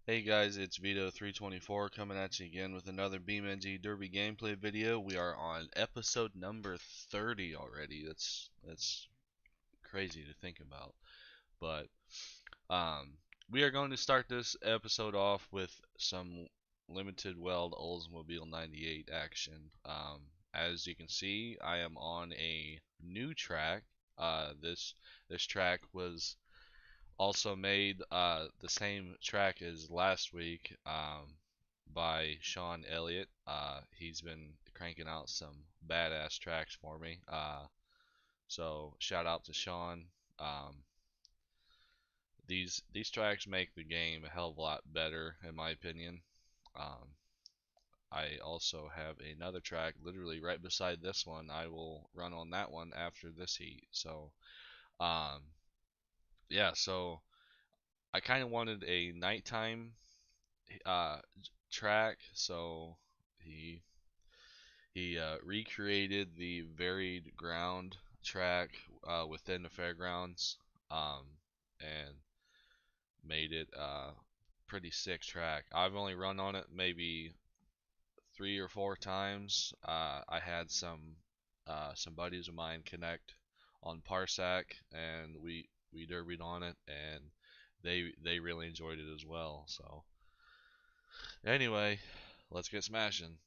Hey guys, it's Vito324 coming at you again with another BeamNG Derby gameplay video. We are on episode number 30 already. That's crazy to think about. But um, we are going to start this episode off with some limited weld Oldsmobile 98 action. As you can see, I am on a new track. This track was also made the same track as last week by Sean Elliott. He's been cranking out some badass tracks for me. So shout out to Sean. Um, these tracks make the game a hell of a lot better, in my opinion. Um, I also have another track literally right beside this one. I will run on that one after this heat. So um, yeah, so I kind of wanted a nighttime uh, track, so he he recreated the varied ground track within the fairgrounds, um, and made it pretty sick track. I've only run on it maybe 3 or 4 times. I had some buddies of mine connect on Parsac, and we derbied on it, and they really enjoyed it as well. So anyway, let's get smashing.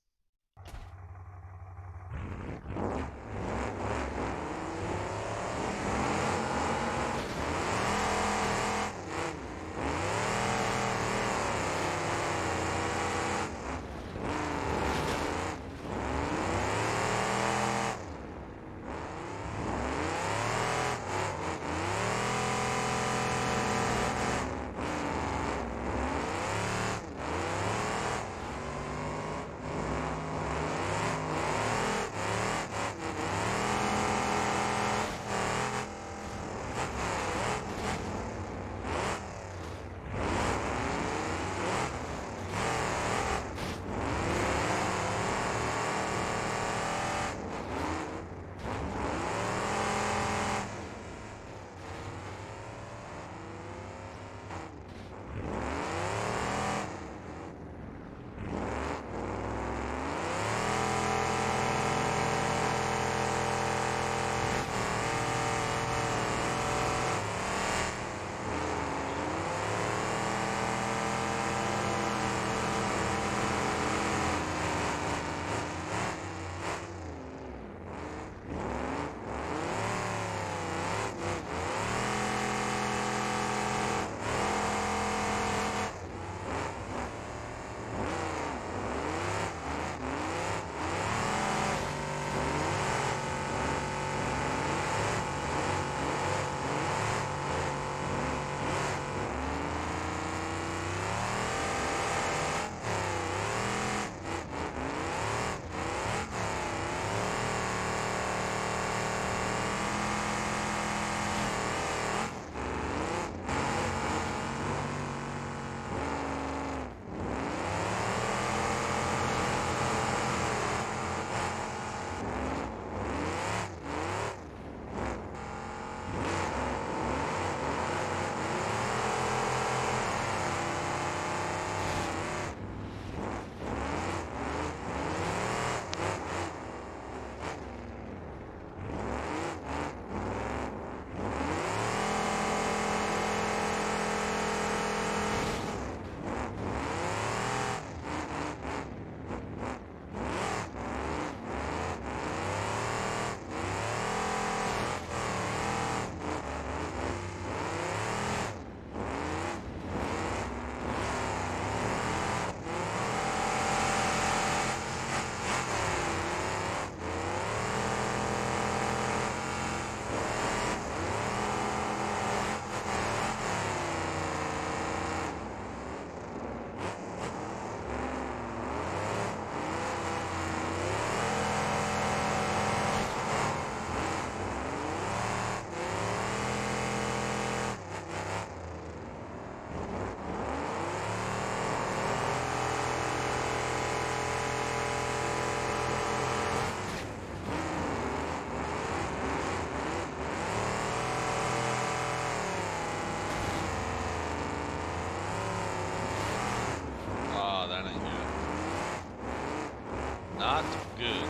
not good.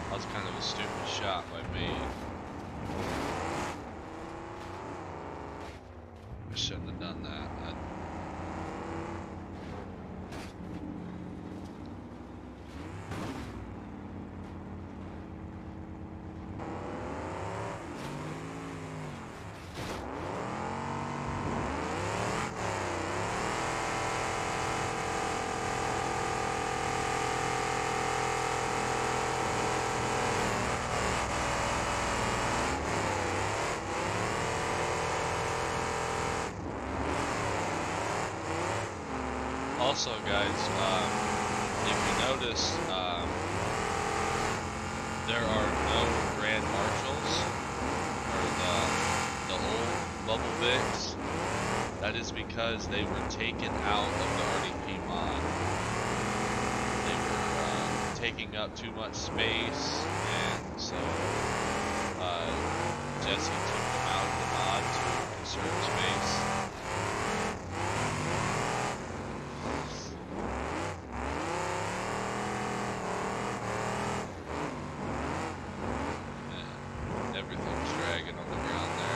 That was kind of a stupid shot by me. I shouldn't have done that. Also, guys, if you notice, there are no Grand Marshals, or the old Bubble Vics. That is because they were taken out of the RDP mod. They were taking up too much space, and so Jesse took them out of the mod to conserve space. Everything's dragging on the ground there.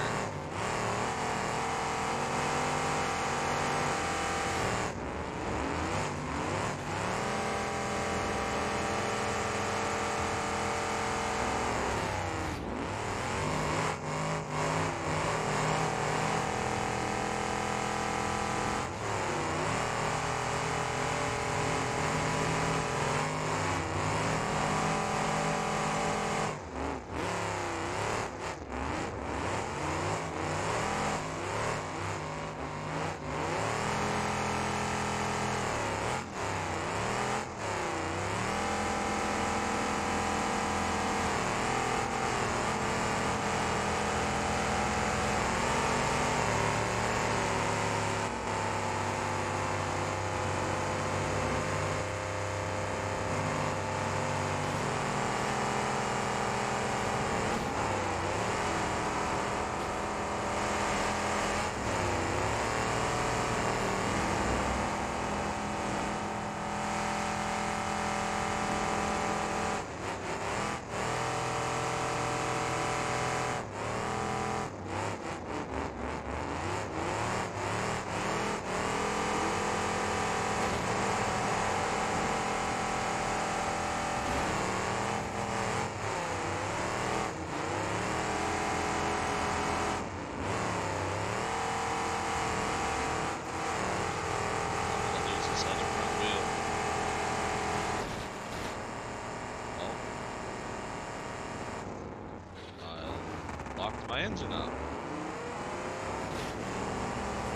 My engine up,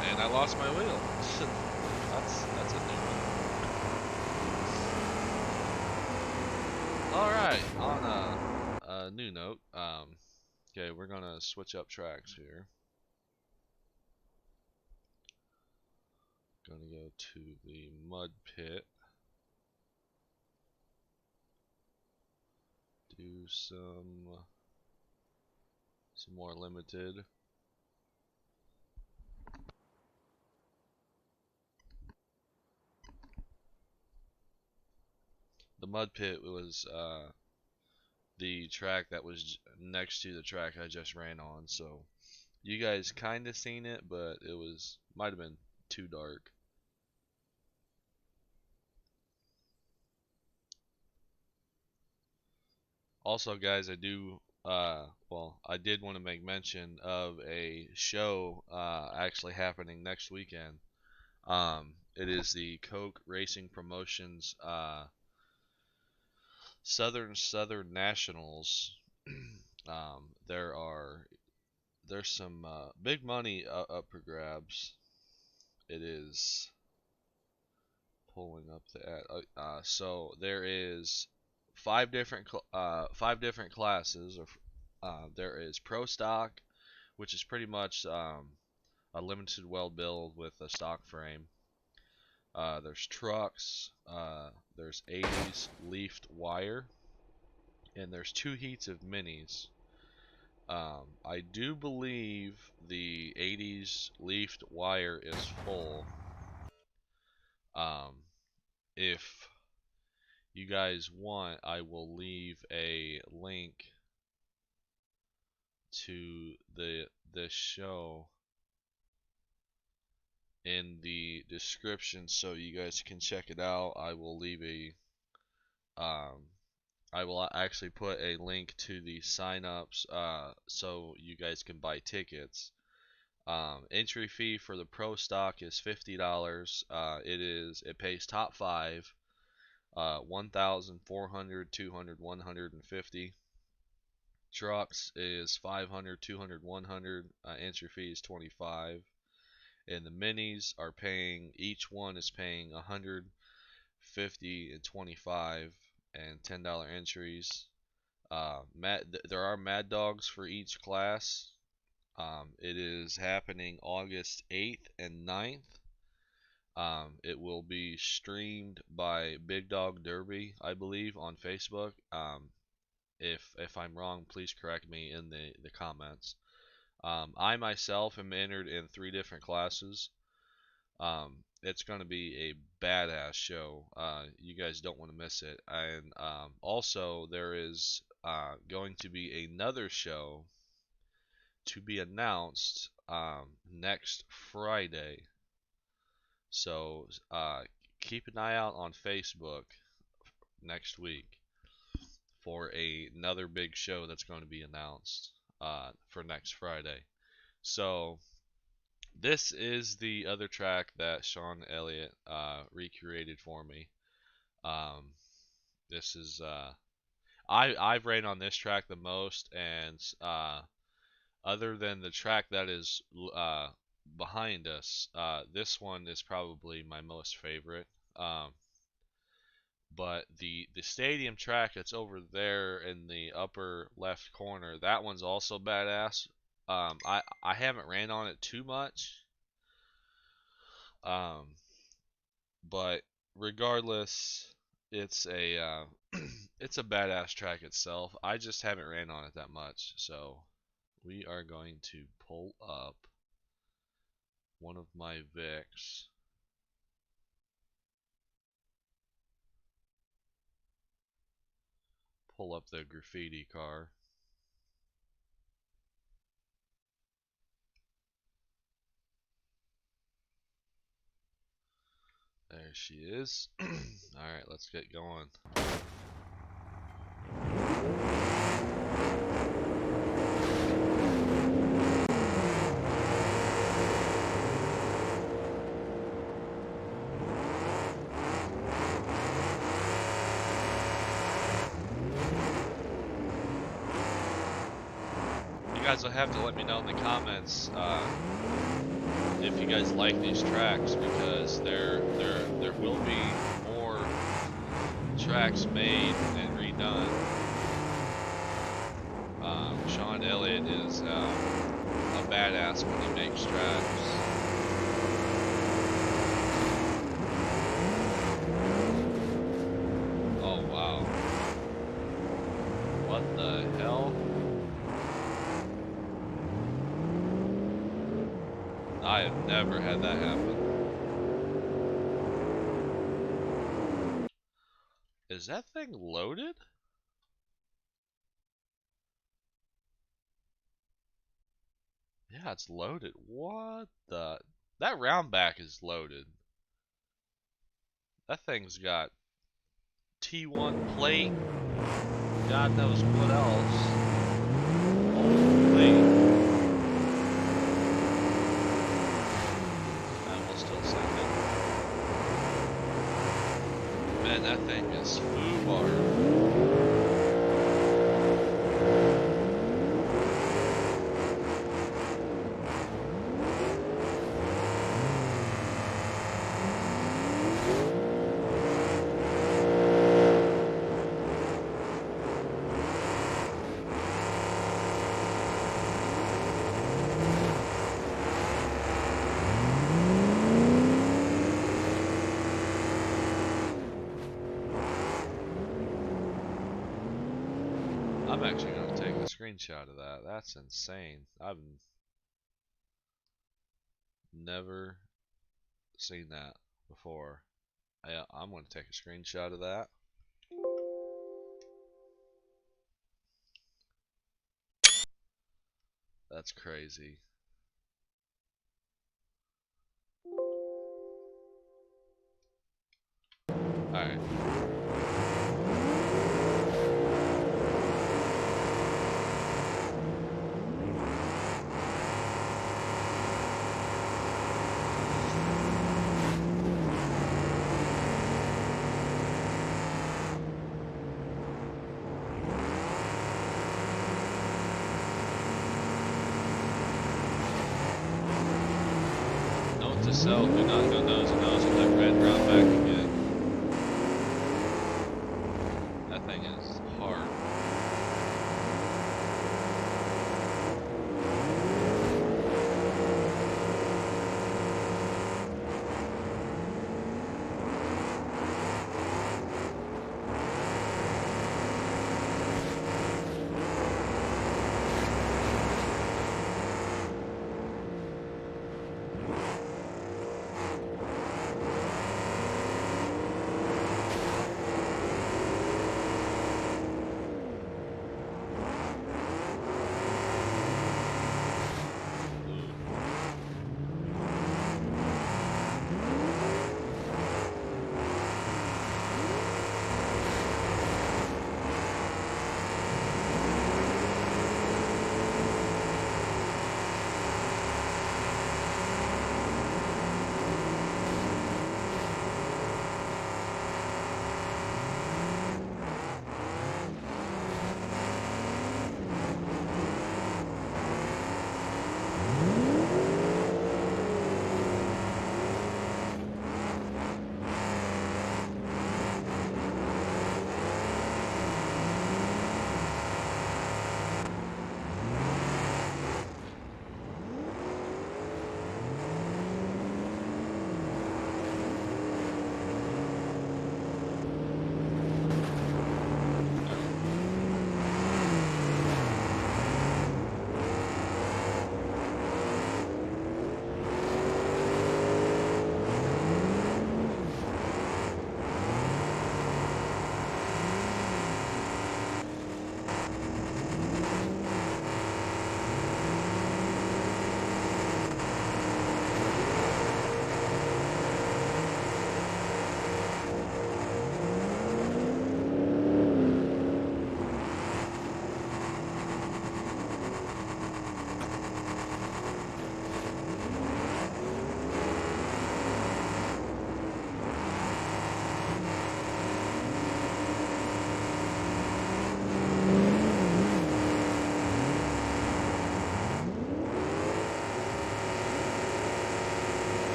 and I lost my wheel. that's a new one. All right, on a new note, okay, we're gonna switch up tracks here. Gonna go to the mud pit. Do some more limited. The mud pit was the track that was next to the track I just ran on, so you guys kind of seen it, but it might have been too dark. Also, guys, I did want to make mention of a show actually happening next weekend. It is the Coke Racing Promotions Southern Nationals. There's some big money up for grabs. It is pulling up the ad. So there is five different classes. There is Pro Stock, which is pretty much a limited well build with a stock frame. There's trucks. There's 80s leafed wire, and there's 2 heats of minis. I do believe the 80s leafed wire is full. If you guys want, I will leave a link to the show in the description so you guys can check it out. I will leave a I will actually put a link to the sign-ups so you guys can buy tickets. Entry fee for the pro stock is $50. It pays top five, 1,000, 400, 200, 150. Trucks is 500, 200, 100. Entry fee is 25. And the minis are paying, each one is paying 100, 50, and 25, and $10 entries. There are Mad Dogs for each class. It is happening August 8th and 9th. It will be streamed by Big Dog Derby, I believe, on Facebook. If I'm wrong, please correct me in the comments. I myself am entered in 3 different classes. It's going to be a badass show. You guys don't want to miss it. And also, there is going to be another show to be announced next Friday. So keep an eye out on Facebook next week for another big show that's going to be announced for next Friday. So this is the other track that Sean Elliott recreated for me. Um, this is I've ran on this track the most, and other than the track that is behind us, this one is probably my most favorite. Um, but the stadium track that's over there in the upper left corner, that one's also badass. I haven't ran on it too much, um, but regardless, it's a it's a badass track itself. I just haven't ran on it that much, so we are going to pull up one of my Vics. Pull up the graffiti car. There she is. Alright, let's get going. You guys will have to let me know in the comments if you guys like these tracks, because there will be more tracks made and redone. Sean Elliott is a badass when he makes tracks. Oh wow. What the hell? I have never had that happen. Is that thing loaded? Yeah, it's loaded. What the? That round back is loaded. That thing's got T1 plate. God knows what else. Holy. I will still send it. Man, that thing is foobar. I'm actually going to take a screenshot of that. That's insane. I've never seen that before. I'm going to take a screenshot of that. That's crazy. Alright. Note to self, do not go nose to nose with that red round back again. That thing is hard.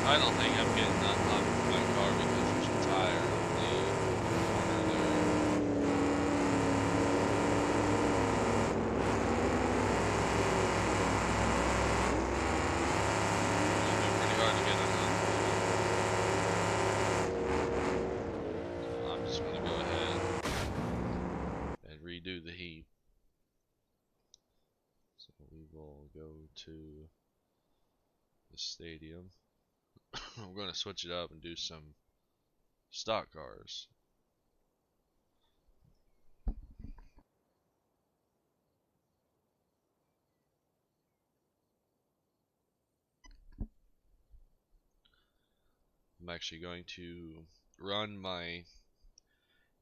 I don't think I'm getting unlocked with my car because there's a tire on the corner there. It'll be pretty hard to get unlocked. So I'm just gonna go ahead and redo the heat. So we will go to the stadium. We're going to switch it up and do some stock cars. I'm actually going to run my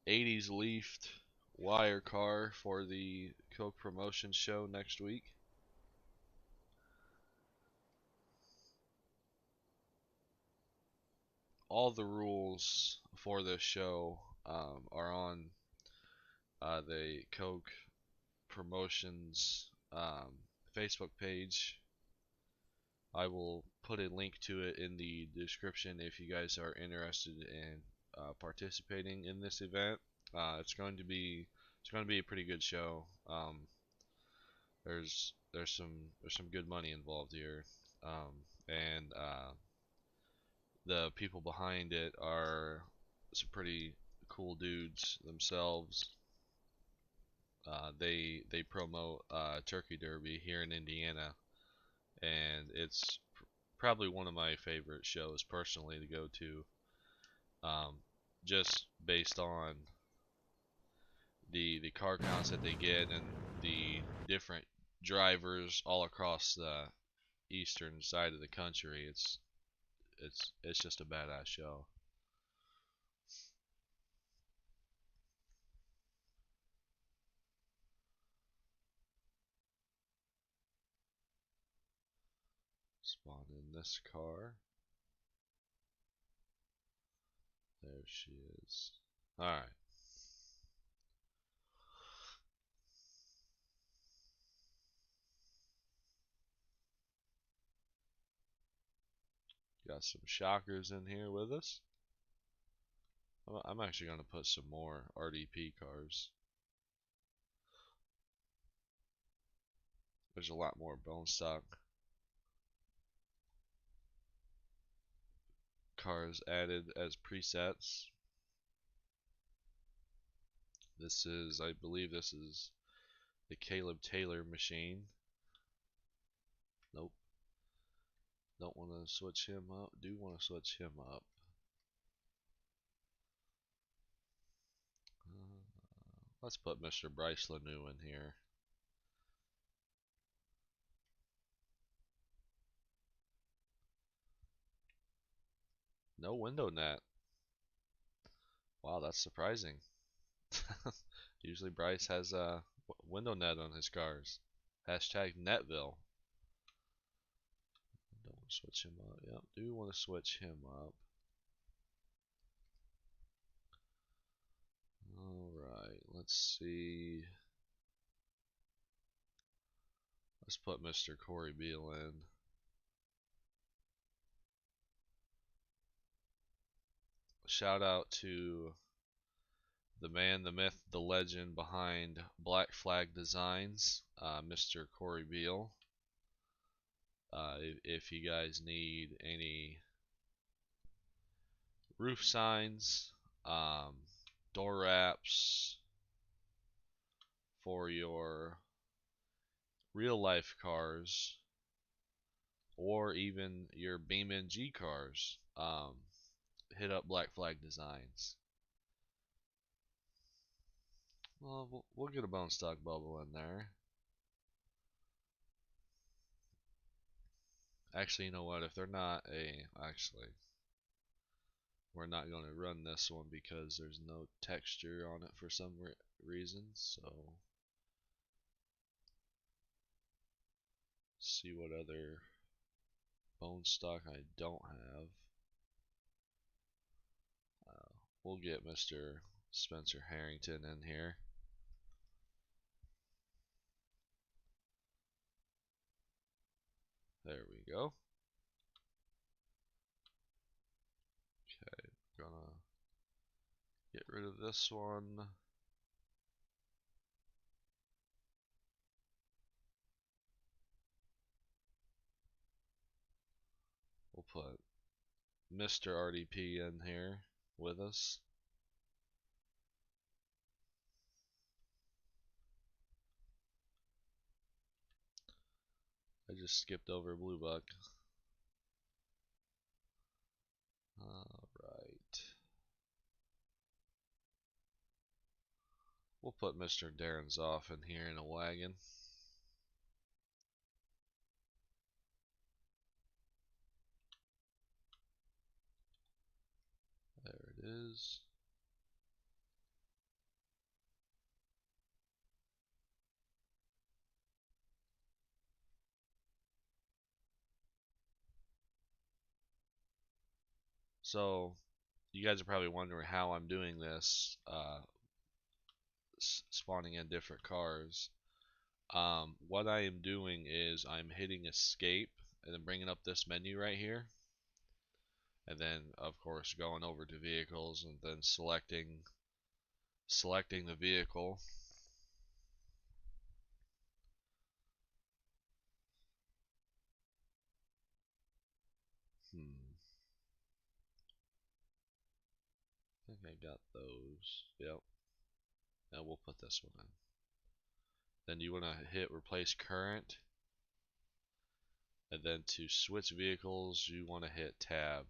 80s Leafed wire car for the Coke promotion show next week. All the rules for this show are on the Coke promotions Facebook page. I will put a link to it in the description if you guys are interested in participating in this event. It's going to be a pretty good show. There's some good money involved here, and the people behind it are some pretty cool dudes themselves. They promote Turkey Derby here in Indiana, and it's probably one of my favorite shows personally to go to. Just based on the car counts that they get and the different drivers all across the eastern side of the country. It's just a badass show. Spawn in this car. There she is. Alright. Got some shockers in here with us. I'm actually going to put some more RDP cars. There's a lot more bone stock cars added as presets. I believe this is the Caleb Taylor machine. Nope. Don't want to switch him up. Do want to switch him up. Let's put Mr. Bryce Lanou in here. No window net. Wow, that's surprising. Usually Bryce has a window net on his cars. Hashtag Netville. Don't want to switch him up. Yep, do want to switch him up. Alright, let's see. Let's put Mr. Corey Beal in. Shout out to the man, the myth, the legend behind Black Flag Designs, Mr. Corey Beal. If you guys need any roof signs, door wraps for your real life cars, or even your BeamNG cars, hit up Black Flag Designs. Well, we'll get a bone stock bubble in there. Actually, you know what? If they're not actually, we're not going to run this one because there's no texture on it for some reason. So, see what other bone stock I don't have. We'll get Mr. Spencer Harrington in here. There we go. Okay, gonna get rid of this one. We'll put Mr. RDP in here with us. I just skipped over Blue Buck. Alright. We'll put Mr. Darren Zoff in here in a wagon. There it is. So, you guys are probably wondering how I'm doing this, spawning in different cars. What I am doing is I'm hitting escape and then bringing up this menu right here, and then of course going over to vehicles and then selecting the vehicle. I got those. Yep. Now we'll put this one in. Then you want to hit replace current. And then to switch vehicles, you want to hit tab.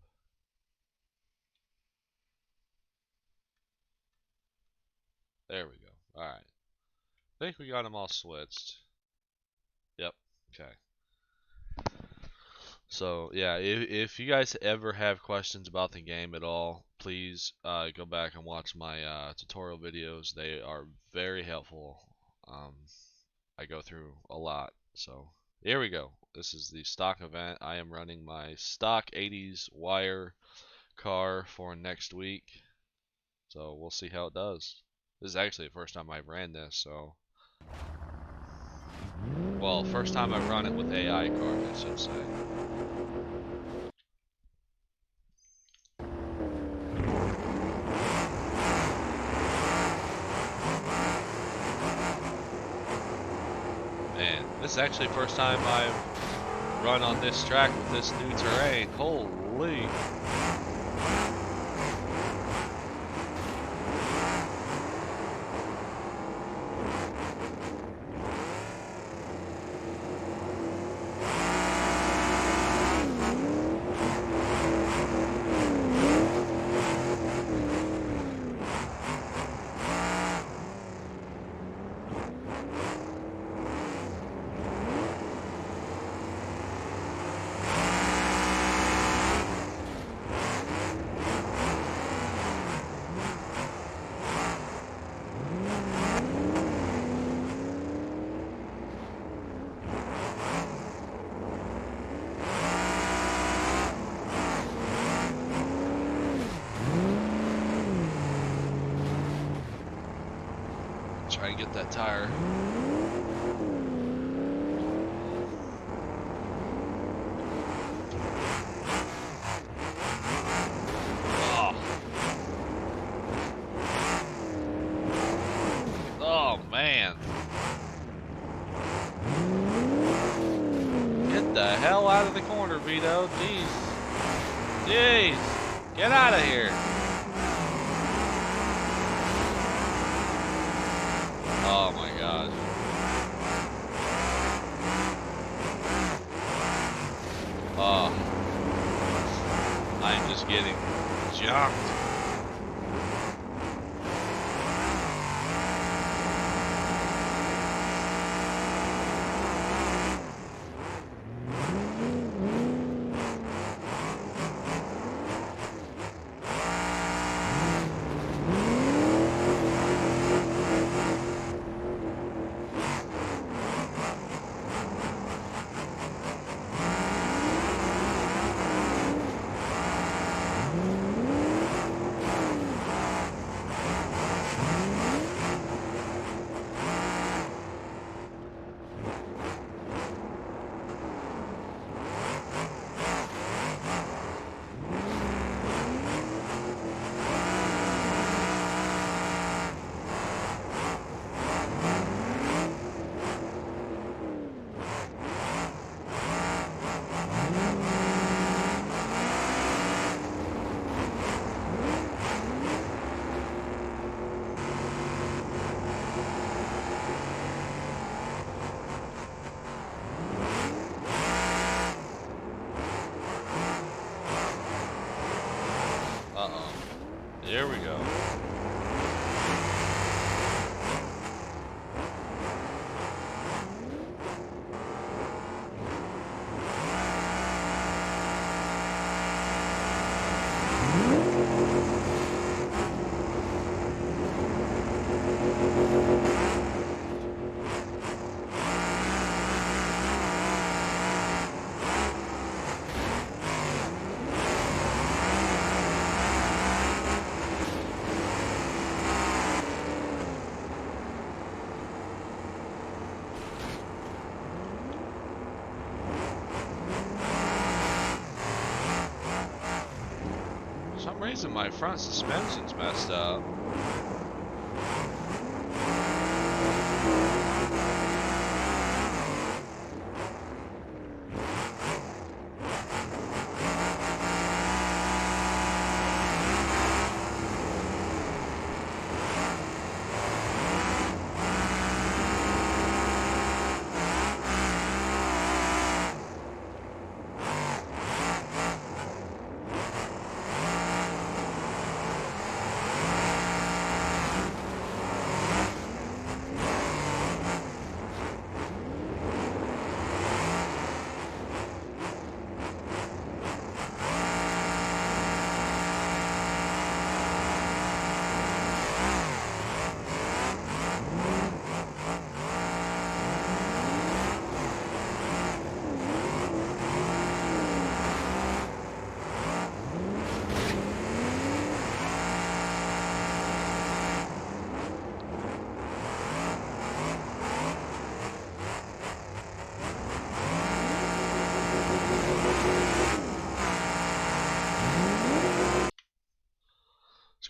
There we go. Alright. I think we got them all switched. Yep. Okay. So yeah, if you guys ever have questions about the game at all, please go back and watch my tutorial videos. They are very helpful. I go through a lot. So here we go. This is the stock event. I am running my stock 80s wire car for next week. So we'll see how it does. This is actually the first time I've ran this, so well, first time I've run it with AI cars, I should say. Man, this is actually the first time I've run on this track with this new terrain. Holy! Try and get that tire. Oh. Oh man. Get the hell out of the corner, Vito. Jeez. Jeez. Get out of here. Oh my god. Oh. I'm just getting junked. There we go. For some reason my front suspension's messed up.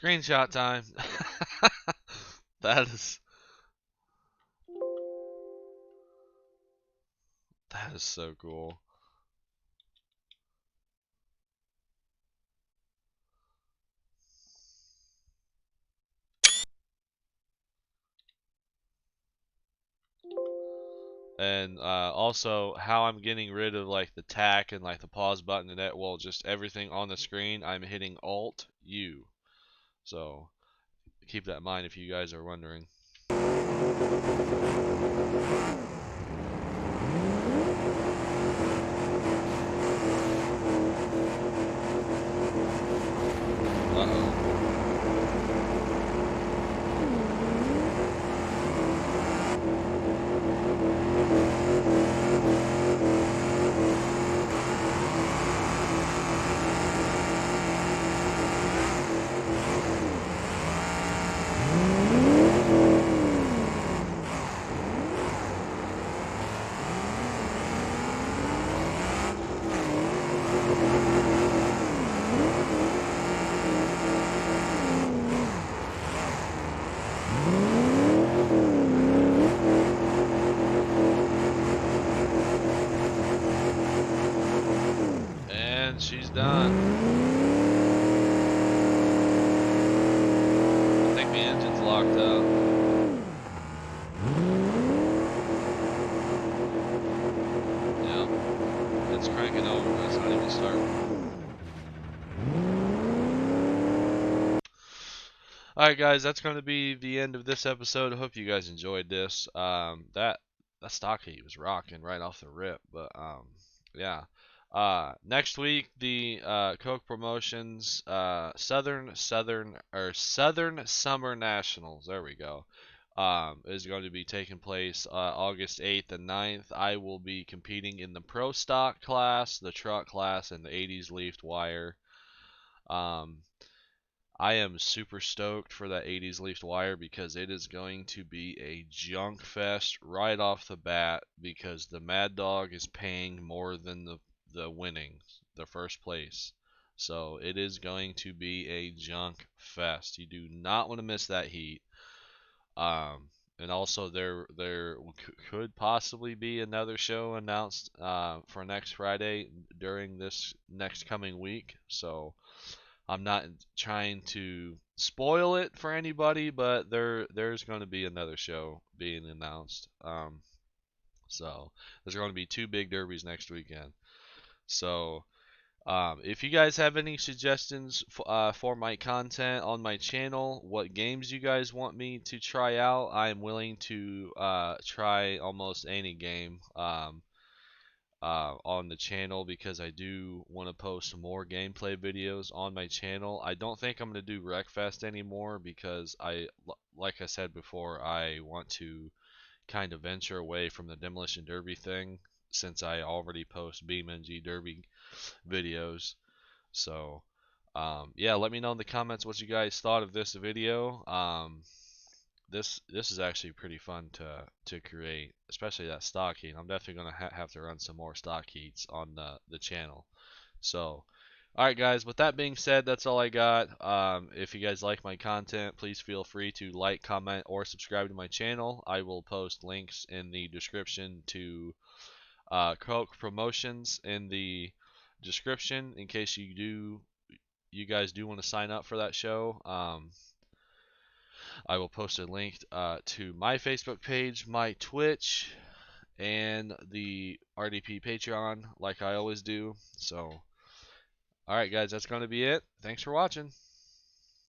Screenshot time. That is so cool. And also how I'm getting rid of like the tack and like the pause button and that, well, just everything on the screen, I'm hitting Alt U. So keep that in mind if you guys are wondering. Uh-oh. And she's done. I think the engine's locked up. Yep. It's cranking over, but it's not even starting. Alright guys, that's going to be the end of this episode. I hope you guys enjoyed this. That stock heat was rocking right off the rip, but yeah. Next week the Coke Promotions Southern Summer Nationals. There we go. Is going to be taking place August 8th and 9th. I will be competing in the Pro Stock class, the Truck class, and the 80s Leafed Wire. I am super stoked for that 80s Leafed Wire because it is going to be a junk fest right off the bat because the Mad Dog is paying more than the winning, the first place. So it is going to be a junk fest. You do not want to miss that heat. And also there could possibly be another show announced for next Friday during this next coming week. So I'm not trying to spoil it for anybody, but there's going to be another show being announced. So there's going to be two big derbies next weekend. So if you guys have any suggestions for my content on my channel, what games you guys want me to try out, I am willing to try almost any game. On the channel because I do want to post more gameplay videos on my channel. I don't think I'm going to do Wreckfest anymore because like I said before, I want to kind of venture away from the Demolition Derby thing since I already post BeamNG Derby videos. So, yeah, let me know in the comments what you guys thought of this video. This is actually pretty fun to create, especially that stock heat. I'm definitely gonna have to run some more stock heats on the channel. So, all right, guys. With that being said, that's all I got. If you guys like my content, please feel free to like, comment, or subscribe to my channel. I will post links in the description to Coke Promotions in the description in case you guys do want to sign up for that show. I will post a link to my Facebook page, my Twitch, and the RDP Patreon, like I always do. So, alright, guys, that's going to be it. Thanks for watching.